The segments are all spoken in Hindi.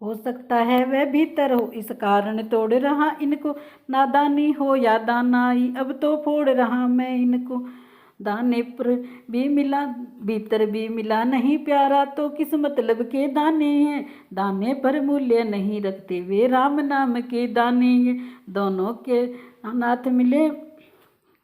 हो सकता है वह भीतर हो, इस कारण तोड़ रहा इनको। नादानी हो या दानाई, अब तो फोड़ रहा मैं इनको। दाने पर भी मिला, भीतर भी मिला नहीं प्यारा, तो किस मतलब के दाने हैं। दाने पर मूल्य नहीं रखते वे राम नाम के दाने हैं। दोनों के नाथ मिले,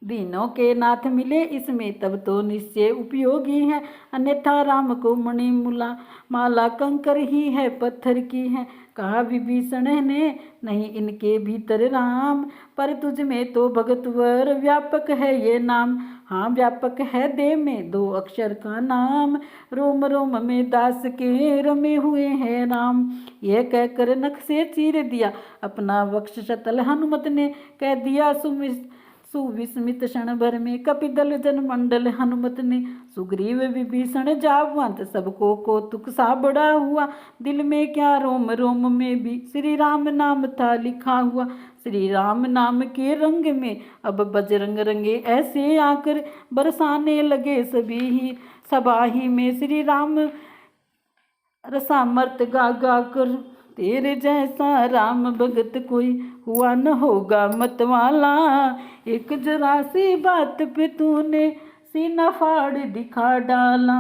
दीनों के नाथ मिले इसमें, तब तो निश्चय उपयोगी है। अन्यथा राम को मणि मूला माला कंकर ही है, पत्थर की है। कहा विभीषण ने, नहीं इनके भीतर राम, पर तुझ में तो भगतवर व्यापक है ये नाम। हाँ व्यापक है देह में 2 अक्षर का नाम, रोम रोम में दास के रमे हुए हैं राम। यह कहकर नख से चीर दिया अपना वक्ष शतल, हनुमत ने कह दिया सुविस्मित क्षण भर में कपिदल जनमंडल। हनुमत ने सुग्रीव विभीषण जावंत, सबको कौतुक सा बड़ा हुआ। दिल में क्या रोम रोम में भी श्री राम नाम था लिखा हुआ। श्री राम नाम के रंग में अब बजरंग रंगे ऐसे आकर, बरसाने लगे सभा ही में श्री राम रसामर्त गा गा कर। तेरे जैसा राम भगत कोई हुआ न होगा मतवाला, एक जरा सी बात पे तूने सीना फाड़ दिखा डाला।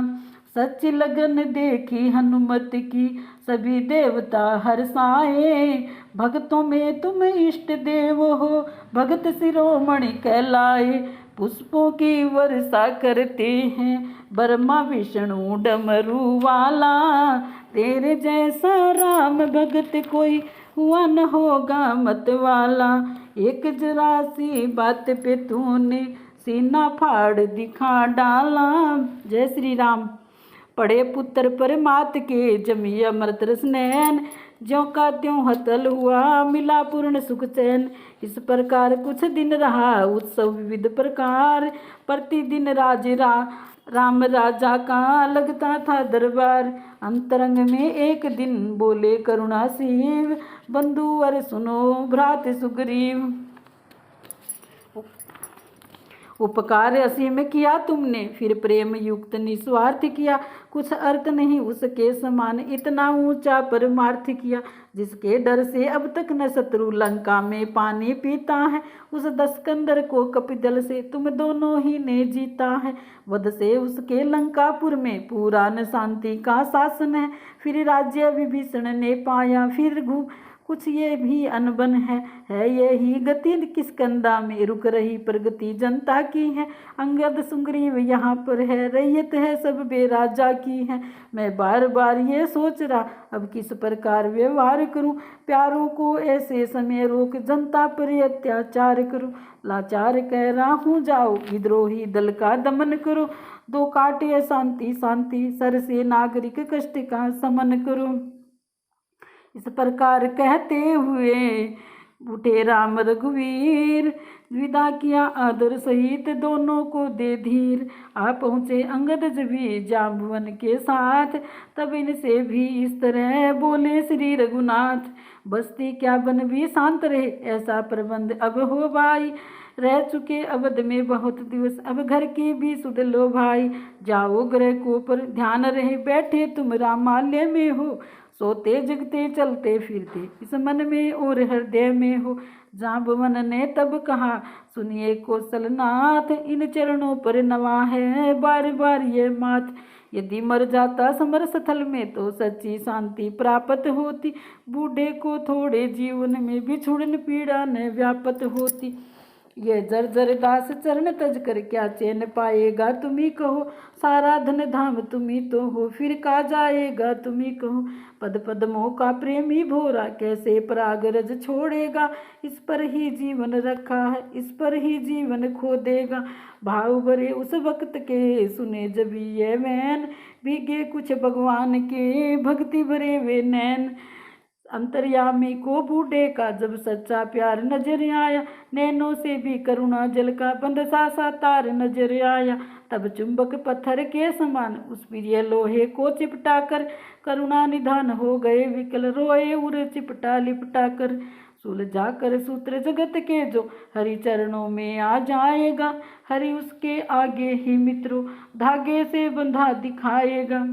सच लगन देखी हनुमत की सभी देवता हर्षाए, भक्तों में तुम इष्ट देव हो भगत शिरोमणि कहलाए। पुष्पों की वर्षा करते हैं ब्रह्मा विष्णु डमरू वाला, तेरे जैसा राम भगत कोई हुआ न होगा मतवाला। एक जरा सी बात पे तूने सीना फाड़ दिखा डाला। जय श्री राम। पड़े पुत्र पर मात के जमी अमृत रस नैन, ज्यों का त्यों हतल हुआ मिला पूर्ण सुख चैन। इस प्रकार कुछ दिन रहा उत्सव विविध प्रकार, प्रतिदिन राम राजा का लगता था दरबार। अंतरंग में एक दिन बोले करुणा शिव, बंधुवर सुनो भ्रात सुग्रीव। उपकार असीम किया तुमने, फिर प्रेम युक्त निस्वार्थ किया। कुछ अर्थ नहीं उसके समान इतना ऊंचा परमार्थ किया। जिसके डर से अब तक न शत्रु लंका में पानी पीता है, उस दस्कंदर को कपिदल से तुम दोनों ही ने जीता है। वध से उसके लंकापुर में पूरा न शांति का शासन है। फिर राज्य विभीषण ने पाया, फिर कुछ ये भी अनबन है यही गति किष्किंधा में रुक रही प्रगति जनता की है। अंगद सुग्रीव यहाँ पर है, रैयत है सब बेराजा की है। मैं बार बार ये सोच रहा अब किस प्रकार व्यवहार करूं, प्यारों को ऐसे समय रोक जनता पर अत्याचार करूं। लाचार कह रहा हूँ जाओ विद्रोही दल का दमन करो, 2 काटे शांति शांति सर से नागरिक कष्ट का समन करो। इस प्रकार कहते हुए उठे राम रघुवीर, विदा किया आदर सहित दोनों को दे धीर। आ पहुँचे अंगद भी जाम्बवन के साथ, तब इनसे भी इस तरह बोले श्री रघुनाथ। बस्ती क्या बन भी शांत रहे ऐसा प्रबंध अब हो भाई, रह चुके अवध में बहुत दिवस अब घर की भी सुध लो भाई। जाओ ग्रह को पर ध्यान रहे बैठे तुम रामालय में हो, सोते जगते चलते फिरते इस मन में और हृदय में हो। जाम्बवन ने तब कहा सुनिए कौशलनाथ, इन चरणों पर नवा है बार बार ये माथ। यदि मर जाता समर स्थल में तो सच्ची शांति प्राप्त होती, बूढ़े को थोड़े जीवन में बिछुड़न पीड़ा न व्यापत होती। ये जर्जर दास चरण तज कर क्या चैन पाएगा तुम्ही कहो, सारा धन धाम तुम्ही तो हो फिर का जाएगा तुम्ही कहो। पद पद्मों का प्रेमी भोरा कैसे परागरज छोड़ेगा, इस पर ही जीवन रखा है इस पर ही जीवन खो देगा। भाव भरे उस वक्त के सुने जब ये मैन, भीगे कुछ भगवान के भक्ति भरे वे नैन। अंतर्यामी को बूढ़े का जब सच्चा प्यार नजर आया, नैनों से भी करुणा जल का बंद सा तार नजर आया। तब चुंबक पत्थर के समान उस प्रिय लोहे को चिपटा कर, करुणा निधान हो गए विकल रोए उर चिपटा लिपटा कर। सुलझा कर सूत्र जगत के जो हरि चरणों में आ जाएगा, हरि उसके आगे ही मित्रों धागे से बंधा दिखाएगा।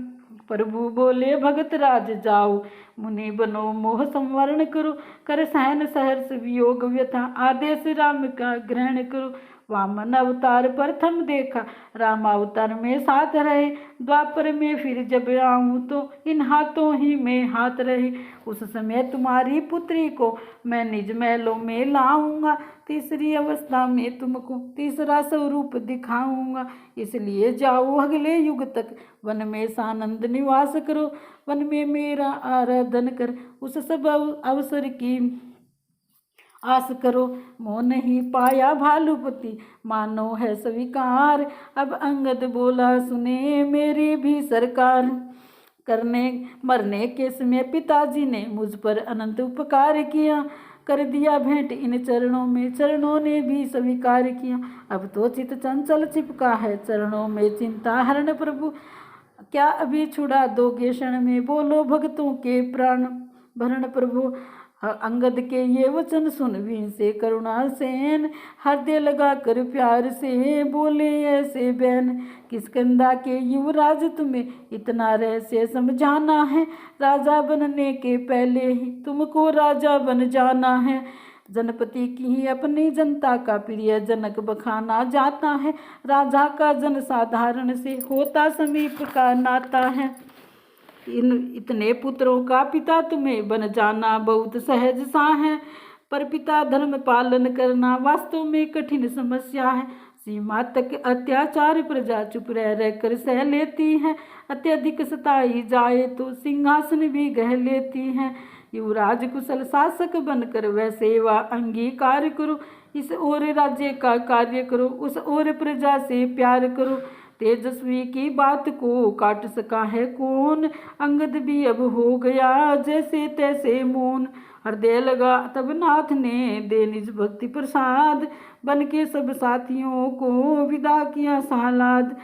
प्रभु बोले भगत राज जाओ, मुनि बनो मोह संवरण करो, कर सहन सहर्ष वियोग व्यथा, आदेश राम का ग्रहण करो। वामन अवतार प्रथम देखा, राम अवतार में साथ रहे, द्वापर में फिर जब आऊं तो इन हाथों ही में हाथ रहे। उस समय तुम्हारी पुत्री को मैं निज महलों में लाऊंगा, तीसरी अवस्था में तुमको तीसरा स्वरूप दिखाऊंगा। इसलिए जाओ अगले युग तक, वन में सानंद निवास करो, वन में मेरा आराधन कर, उस सब अवसर की आस करो। मोह नहीं पाया भालुपति, मानो है स्वीकार, अब अंगद बोला सुने मेरी भी सरकार। करने मरने के समय पिताजी ने मुझ पर अनंत उपकार किया, कर दिया भेंट इन चरणों में, चरणों ने भी स्वीकार किया। अब तो चित चंचल चिपका है चरणों में चिंता हरण प्रभु, क्या अभी छुड़ा दोगे क्षण में, बोलो भक्तों के प्राण भरण प्रभु। अंगद के ये वचन सुन वीर से करुणा सेन, हृदय लगा कर प्यार से बोले ऐसे बैन। किष्किंधा के युवराज तुम्हें इतना रहस्य समझाना है, राजा बनने के पहले ही तुमको राजा बन जाना है। जनपति की ही अपनी जनता का प्रिय जनक बखाना जाता है, राजा का जन साधारण से होता समीप का नाता है। इतने पुत्रों का पिता तुम्हें बन जाना बहुत सहज सा है, पर पिता धर्म पालन करना वास्तव में कठिन समस्या है। सीमा तक अत्याचार प्रजा चुप रह कर सह लेती है, अत्यधिक सताई जाए तो सिंहासन भी गह लेती है। युवराज कुशल शासक बनकर वह सेवा अंगीकार करो, इस ओर राज्य का कार्य करो, उस ओर प्रजा से प्यार करो। तेजस्वी की बात को काट सका है कौन, अंगद भी अब हो गया जैसे तैसे मौन। हृदय लगा तब नाथ ने दे निज भक्ति प्रसाद, बन के सब साथियों को विदा किया सालाद।